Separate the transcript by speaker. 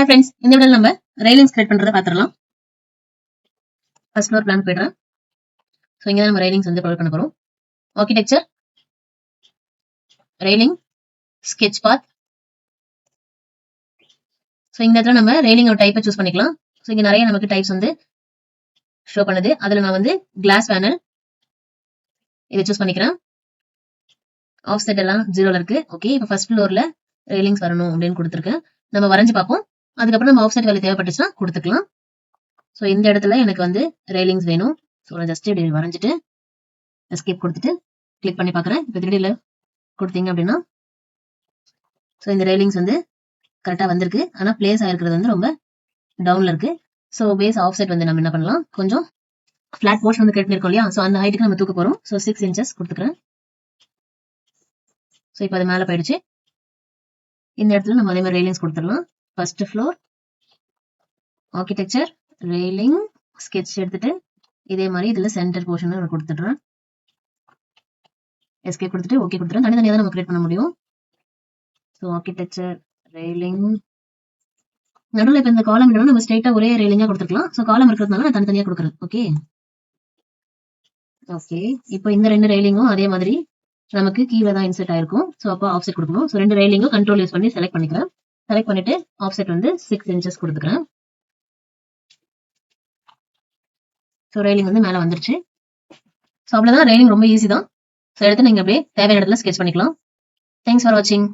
Speaker 1: Hi friends, இந்த வீடியோல நம்ம ரெயிலிங்ஸ் கிரியேட் பண்றத பாத்துறலாம். ஃபர்ஸ்ட் ஃப்ளோர் பிளான் போயிடுறேன். ஸோ இங்க தான் நம்ம ரெயிலிங்ஸ் வந்து ப்ரொவைட் பண்ண போறோம். ஆர்கிடெக்சர், ரெயிலிங், ஸ்கெட்ச் பாத். ஸோ இந்த இடத்துல நம்ம ரெயிலிங்கோட டைப்பை சூஸ் பண்ணிக்கலாம். ஸோ இங்க நிறைய நமக்கு டைப்ஸ் வந்து ஷோ பண்ணுது. அதுல நான் வந்து கிளாஸ் பேனல் இதை சூஸ் பண்ணிக்கிறேன். ஆஃப்செட் எல்லாம் 0ல இருக்கு. ஓகே, இப்போ ஃபர்ஸ்ட் ஃப்ளோர்ல ரெயிலிங்ஸ் வரணும் அப்படின்னு கொடுத்துருக்கேன். நம்ம வரைஞ்சு பார்ப்போம். அதுக்கப்புறம் நம்ம ஆஃப்செட் வேலை தேவைப்பட்டுச்சுன்னா கொடுத்துக்கலாம். ஸோ இந்த இடத்துல எனக்கு வந்து ரெயிலிங்ஸ் வேணும். ஸோ நான் ஜஸ்ட் இப்படி வரைஞ்சிட்டு எஸ்கேப் கொடுத்துட்டு கிளிக் பண்ணி பார்க்குறேன். இப்போ 3Dல கொடுத்தீங்க அப்படின்னா ஸோ இந்த ரெயிலிங்ஸ் வந்து கரெக்டாக வந்திருக்கு. ஆனால் பிளேஸ் ஆயிருக்கிறது வந்து ரொம்ப டவுன்ல இருக்கு. ஸோ பேஸ் ஆஃப்செட் வந்து நம்ம என்ன பண்ணலாம், கொஞ்சம் ஃபிளாட் போர்ஷன் வந்து கிரியேட் பண்ணிருக்கோம் இல்லையா, ஸோ அந்த ஹைட்டுக்கு நம்ம தூக்க போகிறோம். ஸோ 6 inches கொடுத்துக்கிறேன். ஸோ இப்போ அது மேலே போயிடுச்சு. இந்த இடத்துல நம்ம அதே மாதிரி ரெயிலிங்ஸ் கொடுத்துடலாம். First floor, architecture, railing, sketch எடுத்துட்டு இதே மாதிரி இதுல சென்டர் போர்ஷன் நான் கொடுத்துடுறேன். எஸ்கேப் கொடுத்துட்டு ஓகே கொடுத்துறேன். தனித்தனியாக தான் நம்ம கிரியேட் பண்ண முடியும். ஸோ ஆர்கிடெக்சர், ரெயிலிங், நடுவில் இப்போ இந்த காலம் இல்லைன்னா நம்ம ஸ்ட்ரைட்டா ஒரே ரெயிலிங்கா கொடுத்துருக்கலாம். ஸோ காலம் இருக்கிறதுனால நான் தனித்தனியாக கொடுக்குறேன். ஓகே ஓகே, இப்போ இந்த 2 ரெயிலிங்கும் அதே மாதிரி நமக்கு கீழே தான் இன்செர்ட் ஆயிருக்கும். ஸோ அப்போ ஆஃப்செட் கொடுக்கணும். ஸோ 2 ரெயிலிங்கும் கண்ட்ரோல் யூஸ் பண்ணி செலக்ட் பண்ணிக்கிறேன். செலக்ட் பண்ணிட்டு ஆஃப்செட் வந்து 6 inches கொடுத்துக்கிறேன். ஸோ ரெயிலிங் வந்து மேலே வந்துருச்சு. ஸோ அவ்வளோதான், ரெயிலிங் ரொம்ப ஈஸி தான். ஸோ எடுத்து நீங்கள் அப்படியே தேவையான இடத்துல ஸ்கெட்ச் பண்ணிக்கலாம். தேங்க்ஸ் ஃபார் வாட்சிங்.